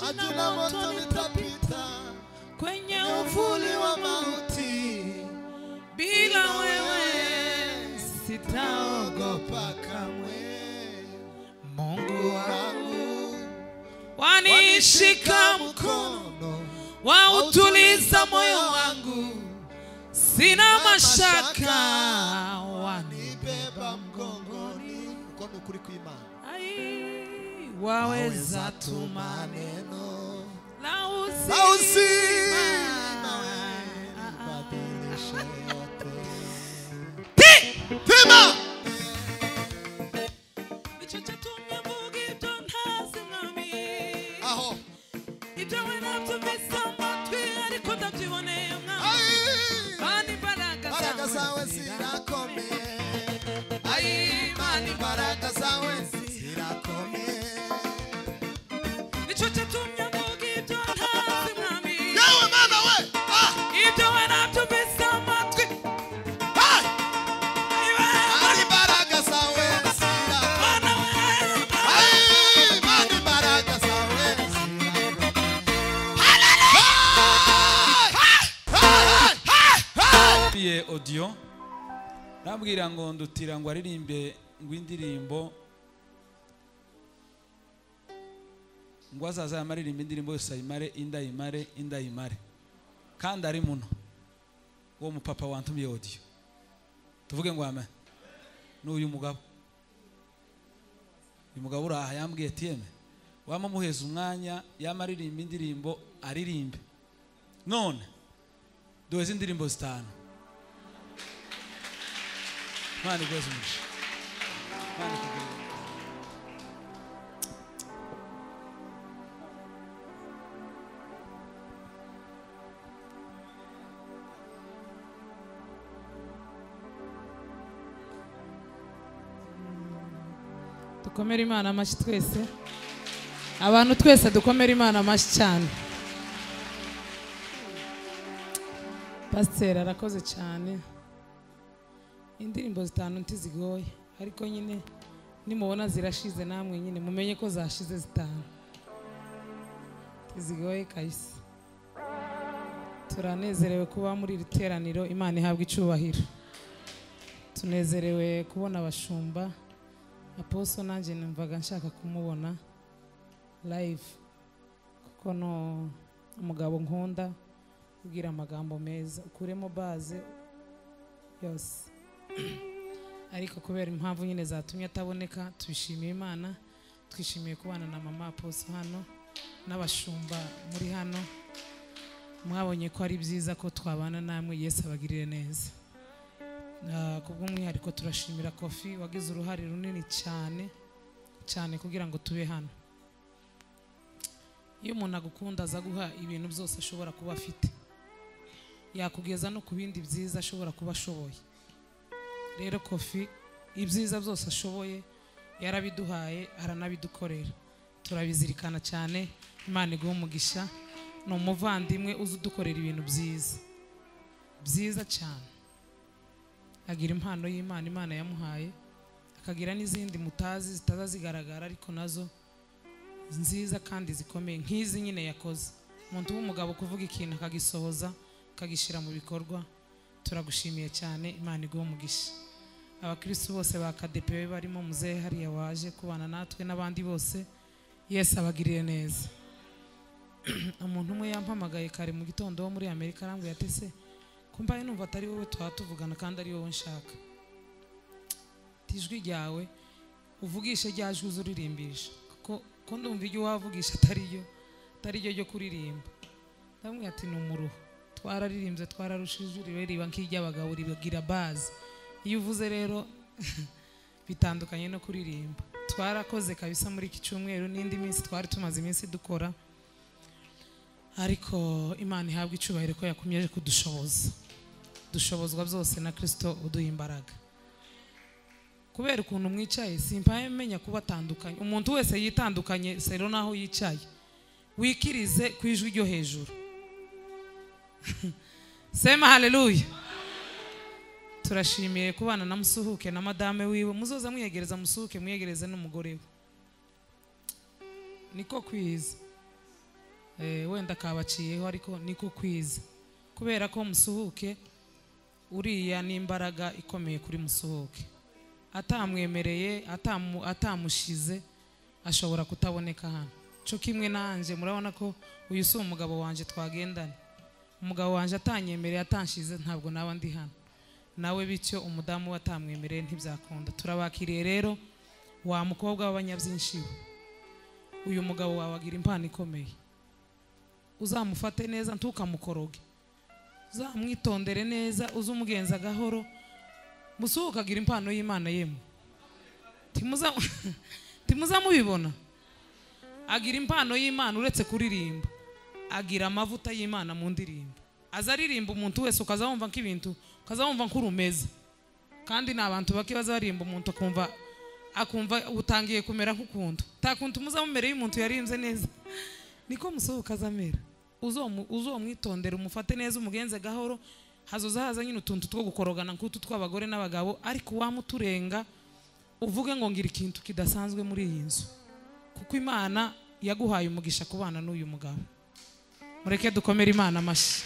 maji na moto nitapita kwenye uvuli wa mauti, bila wewe sitaogopa kamwe. Mungu wangu wanishika mkono, wautuliza moyo wangu, sina mashaka, wanibeba mgongoni. Mkono kuri kuimana, waweza tu maneno la uzima, badilishe yote. Tema ichocha tumyavugi tonhazi mwami, aho itawe natumisa matwi ariko ndabyiboneye mwami, mani baraka zawe zirakomeye, ai mani baraka zawe zirakomeye. Ichocha tumyavugi tonhazi mwami, yawe mama we, itawe natumisa matwi, mani baraka zawe audio nabwira ngo ndutira ngo aririmbe ngo indirimbo ngo azaza yamaririmbe indirimbo yose ayimare indayimare kandi ari muno uwo mupapa wantumye audio tuvuge ngo amen. N'uyu mugabo uraha yambwiye tiyeme wama muheza umwanya yamaririmbe indirimbo aririmbe none doze indirimbo zitanu. Mani goes much. Mani kugira. Dukomere Imana amashi twese. Abantu twese dukomere Imana amashi cyane. Pastor arakoze cyane. Indirimbo zitanu ntizigoye ariko nyine nimubona zirashize namwe nyine mumenye ko zashize zitanu. Tizigoye kayisi. Turanezerewe kuba muri iri teraniro, Imana ihabwa icubahiro. Tunezerewe kubona abashumba. Apostle nanje numvaga nshaka kumubona live kuko no umugabo nkunda kugira amagambo meza, ukuremo base yose. Ariko kubera impamvu nyine zatumye ataboneka, tubishimiye Imana, twishimiye kubana na mama Apostle hano n'abashumba muri hano. Mwabonye ko ari byiza ko twabana namwe, Yesu abagirire neza. Kubw'umwihariko turashimira Kofi wagize uruhare runini cyane kugira ngo tube hano. Iyo umuntu agukunda aza guha ibintu byose ashobora kuba afite, yakugeza no ku bindi byiza ashobora kuba ashoboye. Rero Kofi ibyiza byose ashoboye yarabiduhaye, aranabidukorera, turabizirikana cyane. Imana iguhe umugisha. Ni umuvandimwe uzi udukorera ibintu byiza cyane. Agira impano y'Imana Imana yamuhaye, akagira n'izindi mutazi zitazazigaragara ariko nazo nziza kandi zikomeye nk'izi nyine yakoze. Umuntu w'umugabo kuvuga ikintu akagisohoza akagishira mu bikorwa. Turagushimiye cyane, Imana iguhe umugisha. Abakristo bose ba KDP barimo muzehe hariya waje kubana natwe n'abandi bose, Yesu abagirire neza. Umuntu umwe yampamagaye kare mu gitondo wo muri Amerika arambwira ati se kumbaye numva atari wowe twatuvugana kandi ari wowe nshaka. Tijwi ryawe uvugishe ryajwe uzuririmbisha ko ndumva ibyo wavugisha atari ryo kuririmba. Ndamubwira ati numuruho, twararirimbye twararushije riba nk'iry'abagabo ribagira base. Iyo uvuze rero bitandukanye no kuririmba. Twarakoze kabisa muri iki cyumweru n'indi minsi twari tumaze iminsi dukora, ariko Imana ihabwa icubahiro ko yakumyeje kudushoboza. Dushobozwa byose na Kristo uduha imbaraga. Kubera ukuntu mwicaye simpaye menya kuba tandukanye. Umuntu wese yitandukanye sero naho yicaye. Wikirize kwijwi ryo hejuru. Sema haleluya. Turashimiye kubana na Musuhuke na madame wiwe. Muzoza mwiyegereza Musuhuke, mwiyegereze n'umugore we. Niko kwiza. wenda kabaciyeho ariko niko kwiza kubera ko musuhuke uriya n'imbaraga ikomeye kuri musuhuke atamwemereye atamushize ashobora kutaboneka hano cyo kimwe nanje murabona ko uyu si umugabo wanje twagendana umugabo wanje atanyemereye atanshize ntabwo naba ndi hano nawe bityo umudamu watamwemereye ntibyakunda turabakiriye rero wa mukobwa w'abanyabyinshi uyu mugabo wawe agira impano ikomeye uzamufate neza ntukamukoroge uzamwitondere neza uzumugenza gahoro musuhuka agira impano y'Imana yemwe timuza mubibona agira impano y'Imana uretse kuririmba agira amavuta y'Imana mu ndirimbo azaririmba umuntu wese ukazawumva nk'ibintu ukazawumva nk'urumeza kandi n'abantu bake bazarimba umuntu akumva utangiye kumera nk'ukuntu takuntu muzamumere y'umuntu yarimbye neza niko musuhuka azamera uzomwitondera umufate neza umugenze gahoro hazoza nyine utuntu two gukorogana nk'utu tw'abagore n'abagabo ariko wamuturenga uvuge ngo ngira ikintu kidasanzwe muri iyi nzu kuko Imana yaguhaye umugisha kubana n'uyu mugabo mureke dukomere Imana amashi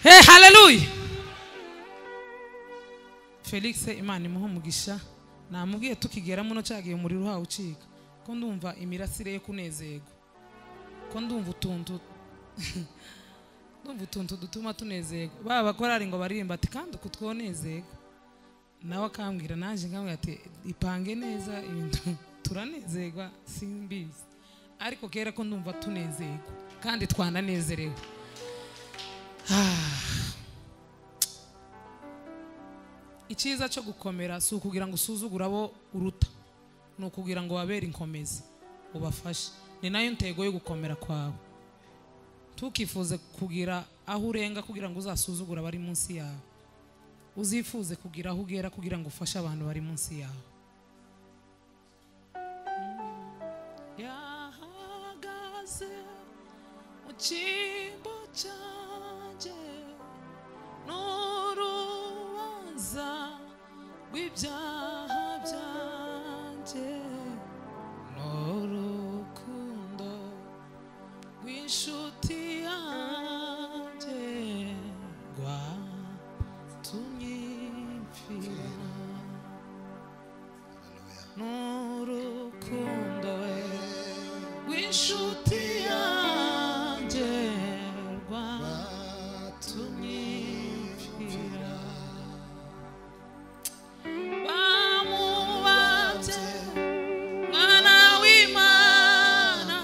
hey haleluya Felix Imana imuha umugisha namubwiye tukigera muno cyagiye umuriro hawo ucika ko ndumva imirasire yo kunezego ko ndumva utuntu dutuma tunezego baba bakorari ngo baririmba ati kandi kutwonezego nawe akambwira nanje nkamwe ati ipange neza ibintu turanezegwa simbizi ariko kera ko ndumva tunezego kandi twananezerewe icyiza cyo gukomera si ukugira ngo usuzugure abo uruta ni ukugira ngo wabere inkomezi ubafashe ni nayo ntego yo gukomera kwawe tukifuze kugira aho urenga kugira ngo uzasuzugura bari munsi yawe uzifuze kugira aho ugera kugira ngo ufashe abantu bari munsi yawe yahagaze mu cyimbo cyanjye n'urubanza rw'ibyaha byanjye n'urukundo rw'inshuti yanjye rwatumye mpfira n'urukundo rw'inshuti yanjye rwatumye mpfira bamubabye mwana w'Imana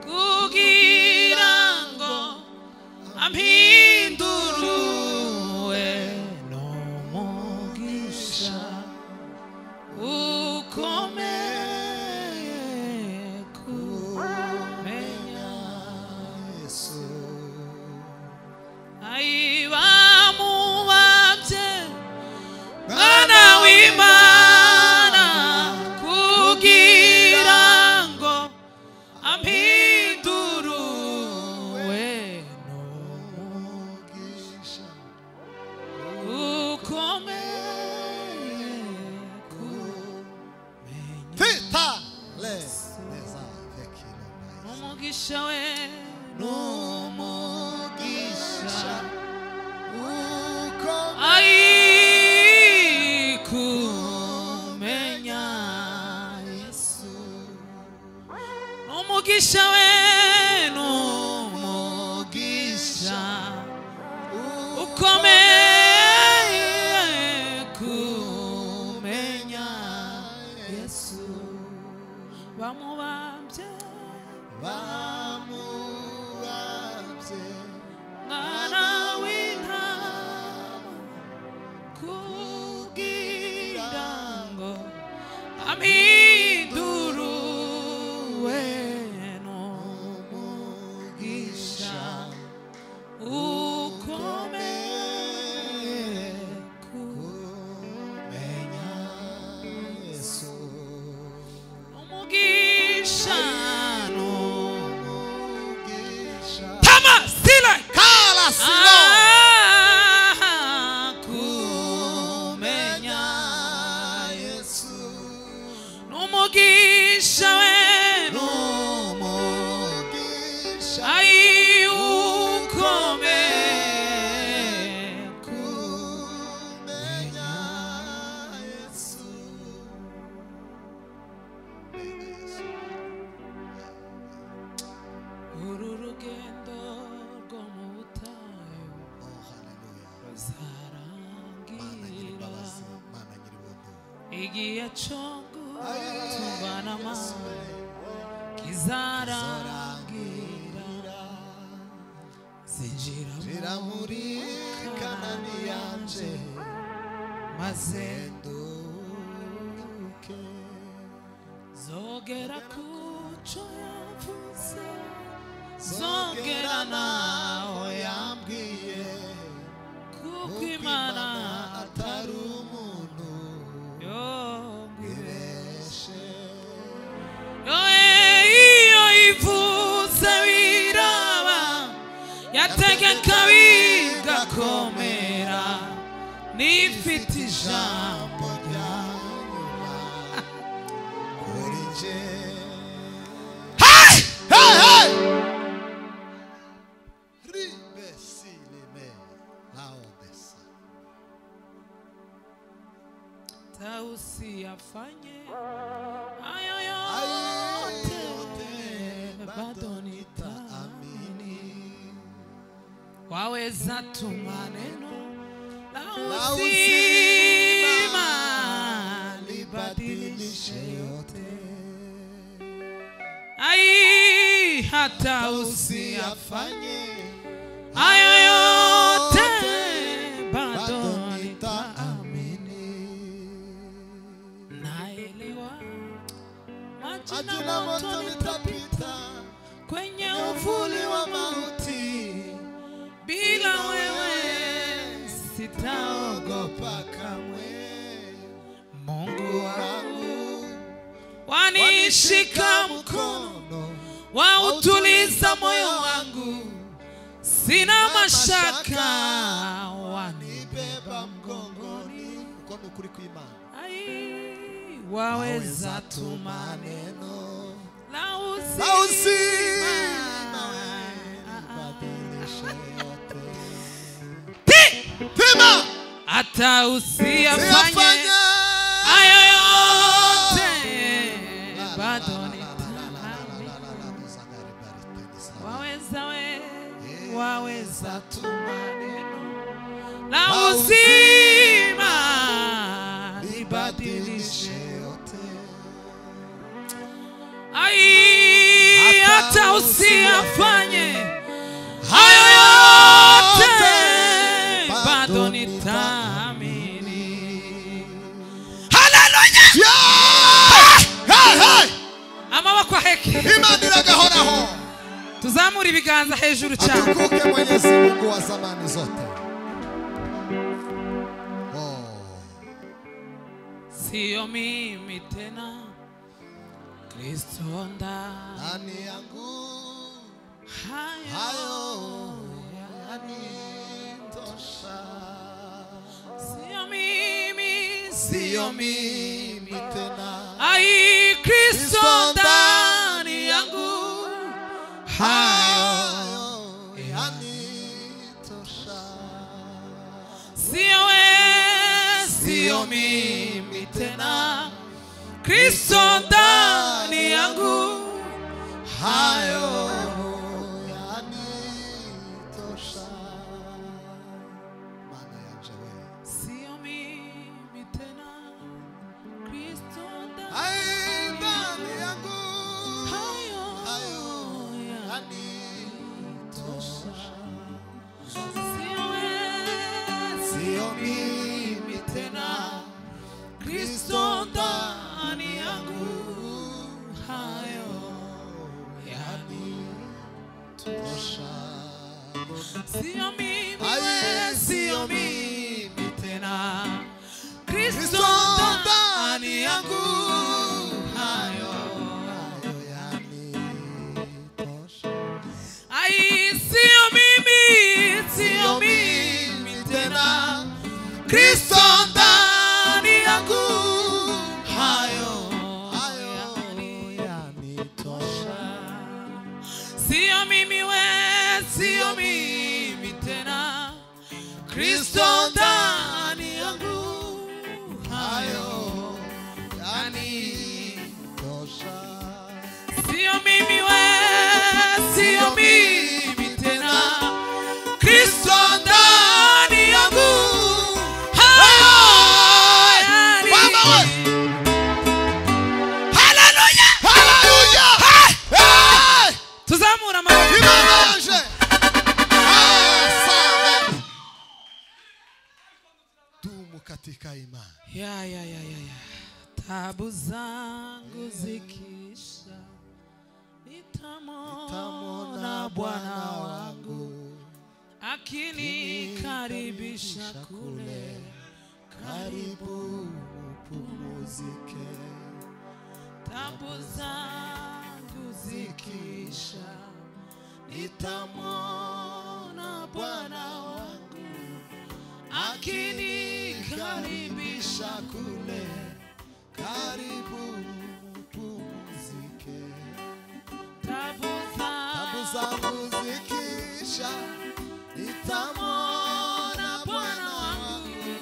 kugira ngo ampinduruwe n'umugisha ukomeye kumenya Yesu bamubabye mwana w'Imana kugira ngo ampinduruwe n'umugisha ukomeye kumenya umugisha we n'umugisha kumenya Yesu n'umugisha we n'umugisha ukomeye kumenya Yesu bamubambye mwana w'intama kugira ngo ampinduruwe n'umugisha ukomeye kumenya Yesu n'umugisha n'umugisha tama sile kala sile urugendo rwo mu butayu ruzarangira igihe cyo gutungana amaso kizarangira zinjira muri Kanani yanje maze nduke zogera kuco yavuze zogera naho yambwiye kuko Imana atari umuntu yongibeshe iyo ivuze biraba yategeka bigakomera nifite ijambo rya nyuma kuri je. Tausi afanye hayo yote bado nitaamini. Waweza tu maneno la uzima libadilishe yote. Ai hata usiyafanye hayo yote bado nitaamini. Naelewa maji na moto nitapita kwenye uvuli wa mauti, bila wewe sitaogopa kamwe. Mungu wangu wanishika mkono, wautuliza moyo wangu, sina mashaka, wanibeba mgongoni. Mkono kuri kuimana. Ai waweza tu maneno la uzima Pima hata usiyafanye hayo yote bado nitaamini. Waweza tu maneno la uzima libadilishe yote. Ai hata usiyafanye hayo yote bado nitaamini. Haleluya! Amaboko heki Imana iragahoraho. Tuzamura ibiganza hejuru cyane. Atukuke Mwenyezi Mungu wa zamani zote. Sio mimi tena, Kristo ndani yangu, hayo yanitosha. Sio mimi tena, ai Kristo ndani yangu, hayo yanitosha. Sio mimi tena, Kristo ndani yangu, hayo yanitosha. Maana yanje wewe. Sio mimi tena, Kristo ndani yangu, hayo yanitosha. Sio mimi tena, Kristo ndani yangu, hayo yanitosha. Sio mimi tena, Kristo ndani yangu, hayo yanitosha. Ai sio mimi tena, Kristo ndani yangu, hayo yanitosha. Sio mimi tena, Kristo ndani yangu, hayo yanitosha. Sio mimi malaika imani. Ya. Tabu zangu zikisha, nitamwona Bwana wangu akinikaribisha kule. Karibu upumzike. Tabu zangu zikisha, nitamwona Bwana wangu akinikaribisha kule. Karibu upumzike. Tabu zangu zikisha, nitamwona Bwana wangu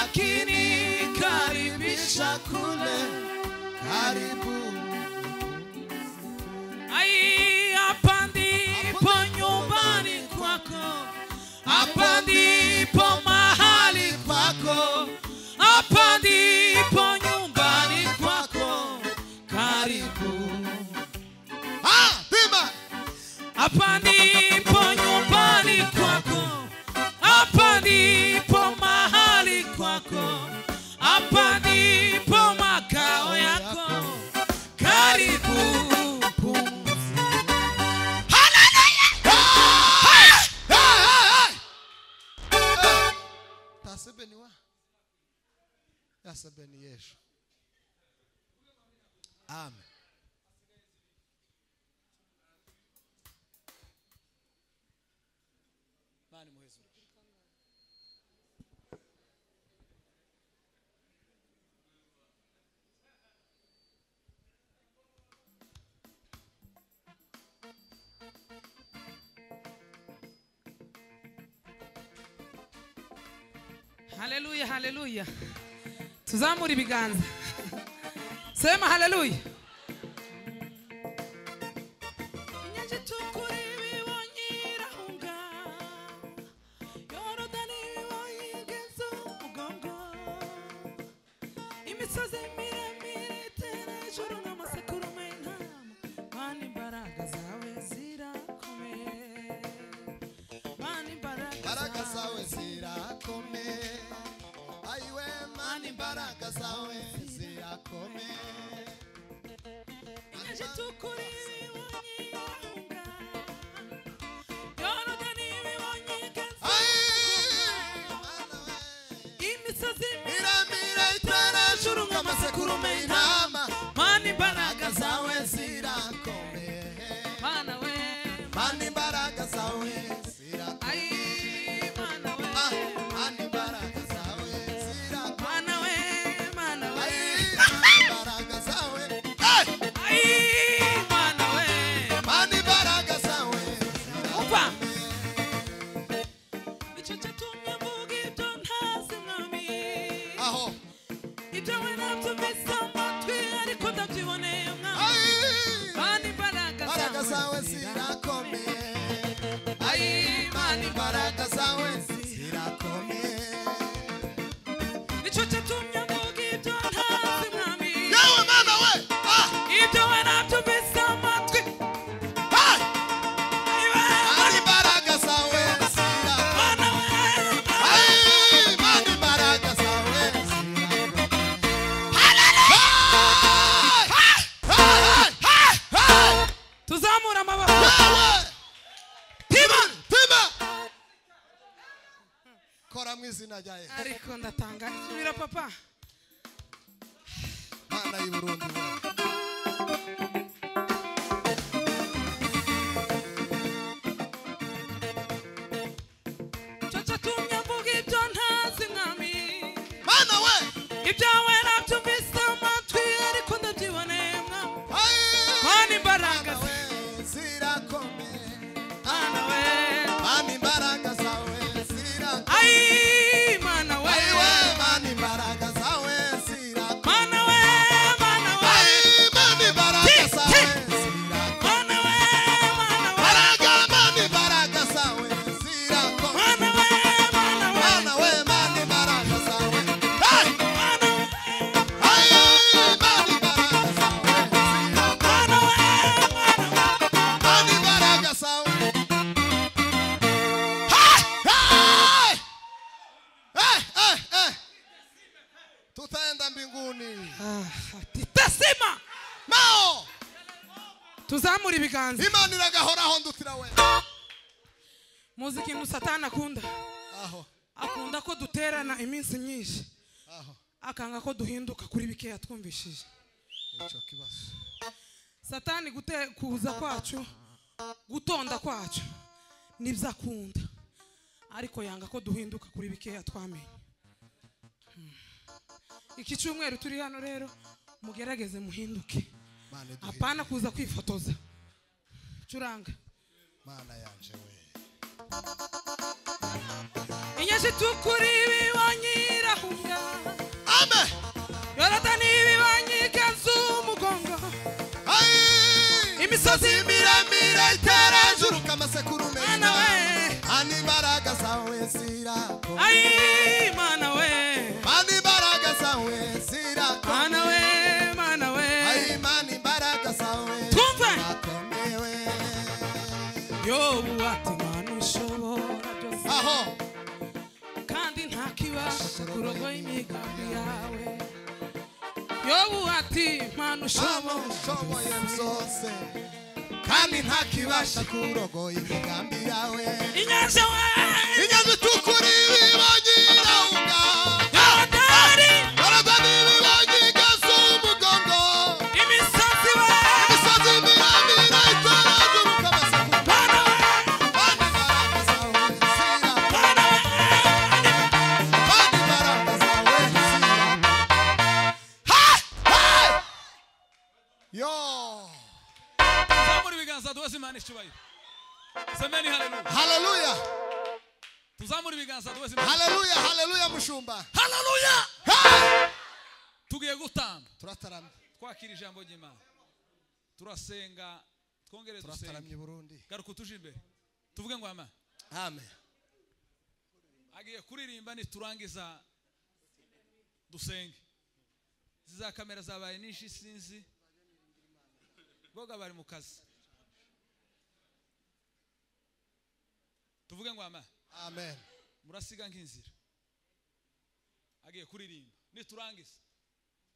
akinikaribisha kule. Karibu. Ai, hapa ndipo nyumbani kwako, hapa ndipo mahali kwako, hapa ndipo nyumbani kwako. Karibu. Bima. Hapa ndipo nyumbani kwako, hapa ndipo mahali kwako, hapa ndipo makao yako. Karibu. Tasebeni wa. Yasebeni Yesu. Amen. Nani muhezo? Haleluya, haleluya. Tuzamura ibiganza. Sema haleluya. Baraka zawe zirakome. Aiwe mani baraka zawe zirakome. Mani baraka zawe zirakome. Mana we. Mani baraka zawe zirakome. Ai, mana we. Mani baraka zawe zirakome. Mana we, mana we. Mani baraka zawe. Ai, mana we. Mani baraka zawe. Upa. Ico catumye mvuga ibyo ntazi mwami. Aho. Ibyo we nabyo mbese amatwi ariko ndabyiboneye mwami. Mani baraka zawe zirakome. Ai, mani Baraka zawe zirakome. Ico catumye mvuga ibyo ntazi mwami. Yewe mama we. Ibyo we nabyo mbese amatwi. Mani baraka zawe zirakome. Mana we. Mani baraka zawe zirakome. Tuzamura amaboko. Tima. Kora mu izina rya Yesu. Ariko ndatanga isubira papa. Mana y'u Burundi we. Caca tumye mvuga ibyo ntazi mwami. Mana we. Ibyawe nabyumvise amatwi ariko ndabyiboneye mwami. Mani imbaraga we zirakome. Mana we. Mani baraka zawe zirakome. Ai, mana we. Mani baraka zawe zirakome. Mana we, mana we. Mani baraka zawe zirakome. Mana we, mana we. Mani baraka zawe zirakome. Mana we, mana we. Mana we mani baraka zawe. Mana we. tuzamura ibiganza. Imana iragahoraho ndutira we. Muzi ikintu Satani akunda? Aho. Akunda ko duterana iminsi myinshi. Aho. Akanga ko duhinduka kuri bikeya twumvishije. Ico kibazo. Satani kuza kwacu, gutonda kwacu nibyo akunda, ariko yanga ko duhinduka kuri bikeya twamenye. Iki cyumweru turi hano rero mugerageze muhinduke, apana kuza kwifotoza. Curanga Mana yanje we. Inyashi tukuri bibanyirahunga, Amen. Yorodani bibanyikaza umugongo, Imisozi miremire iteranjuruka amasekurume. Mana we, Ani imbaraga zawe zirako. Ai Mana we, Ani imbaraga zawe zirako. Mana we, Mana we, Ai Mana imbaraga zawe Twumve. zirakomewe. Yobu ati Mana ushobora byose, Aho. kandi ntakibasha kurogoya imigambi yawe. Yobu ati Mana Ushoboye byose kandi ntakibasha kurogoya imigambi yawe. Inyanja we, Inyanja itukura ibibanyirahunga. Yorodani, Yorodani ibibanyikaza umugongo. imisozi we, Imisozi miremire iteranjuruka amasekurume. Mana we, Ani imbaraga zawe zirako. Mana we, Ani imbaraga zawe zirako. Hey! Hey! Yo! Tuzamura ibiganza duheze Imana icyubahiro. Semeni haleluya. Hallelujah! Tuzamura ibiganza duheze Imana. Hallelujah! Hallelujah mushumba. Haleluya. Hey! Tugiye gutamba. Turataramye. Twakira ijambo ry'Imana. Turasenga, twongere dusenge. Turataramye Burundi. Garuka tuje imbere. Tuvuge ngo amen. Amen. Agiye kuririmba niturangiza dusenge. Ziza kamera zabaye nyinshi sinzi. Boga bari mu kazi. Tuvuge ngo amen. Amen. Murasiga nk'inzira. Agiye kuririmba niturangiza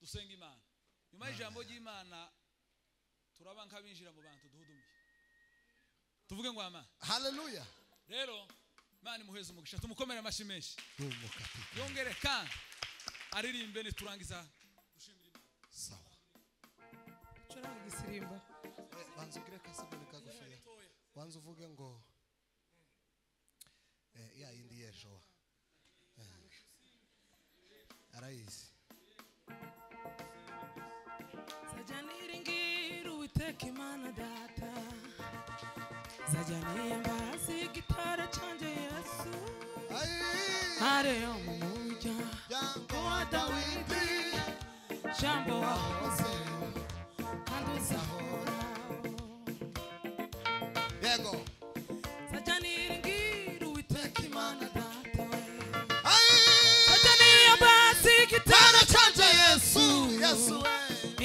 dusenga Imana. Nyuma y'ijambo ry'Imana turaba nk'abinjira mu bantu duhudumiye. Tuvuge ngo amen. Hallelujah. Rero Imana imuheze umugisha, tumukomere amashyi menshi. Yongere kandi aririmbe niturangiza dushimira Imana. Sawa. curanga igisirimba. Banza ugire kasabone kagufiya. Banza uvuge ngo ya yindi yejo. Arayizi. Sajya niringira Uwiteka Imana Data, sajya niyambaza igitare cyanjye Yesu, areyo mu muryango wa Dawidi, jambo wahozeho kandi uzahoraho. Yego. Sajya niringira Uwiteka Imana Data we, Ay! sajya niyambaza igitare Canje Yesu, Yesu we.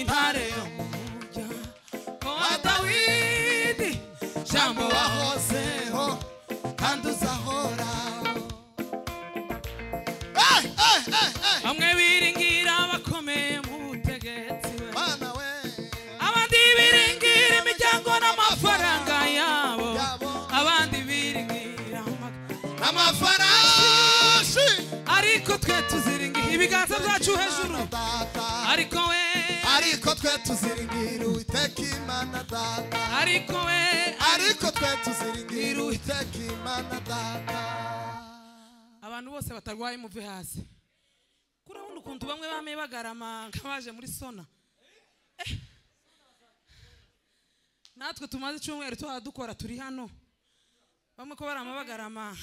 intare yo mu muryango wa Dawidi, jambo wahozeho kandi uzahoraho. Bamwe biringira abakomeye mu butegetsi we, Mana we. abandi biringira imiryango n'amafaranga yabo, abandi biringira Amafarashi. ariko twe tuziringira ibiganza byacu hejuru. Ariko we, Ariko twe tuziringira Uwiteka Imana Data. ariko we, Ariko twe tuziringira Uwiteka Imana Data. abantu bose batarwaye muve hasi. Kurabona ukuntu bamwe bame bagarama nk'abaje muri sona. Natwe tumaze icyumweru dukora turi hano. Bamwe ko barama bagarama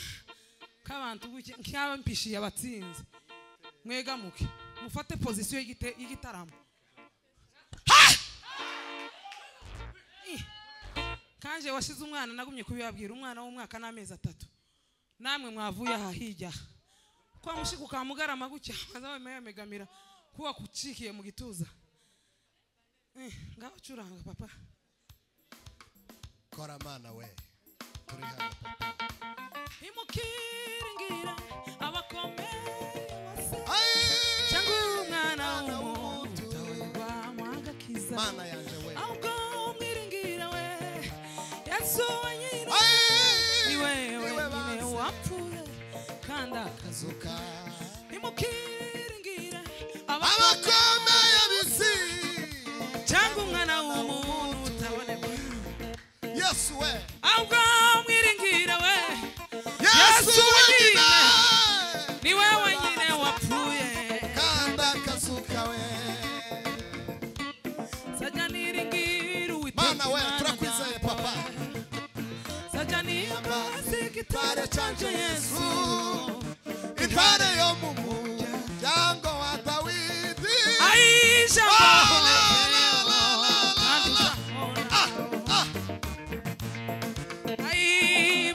k'abantu nk'abampishiye abatsinzi. Mwegamuke mufate position y'igitaramo. Kanje washize umwana nagumye kubibabwira, umwana w'umwaka n'amezi 3. Namwe mwavuye aha hirya. Kwa mushiku ka mugarama gutya maze megamira kuwa kucikiye mu gituza. Ngaho curanga papa. Kora Mana we. Turi hano papa. Imukiringira abakomeye bose. Ay! Cyangwa umwana w'umuntu wa mwagakiza. Mana yanje we. Ahubwo mwiringira we yesu wenyine ni wewe wenyine wapfuye kandi akazuka ntimukiringire abakomeye b'isi cyangwa umwana w'umuntu utaboneka yesu we ahubwo mwiringire we yesu wenyine ni wewe wenyine wapfuye kandi akazuka we sajya niringira uwiteka mana we turakwizeye papa sajya niringira igitare canje yesu intare yo mu muryango wa dawidi aisha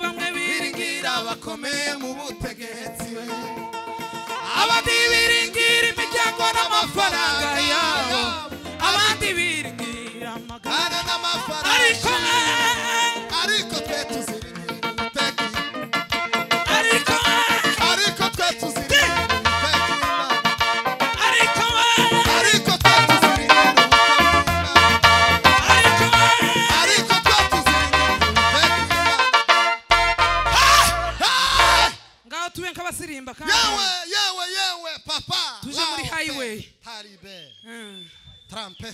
bamwe biringira bakomeye mu butegetsi abandi biringira imiryango n'amafaranga yabo abandi biringira amagara n'amafaranga ariko twe tuziringira uwiteka ariko twe tuziringira uwiteka ariko twe tuziringira uwiteka ariko twe tuziringira uwiteka ngaho tube nk'abasirimba kandi yewe papa tuje muri highway taribe Mm. trampe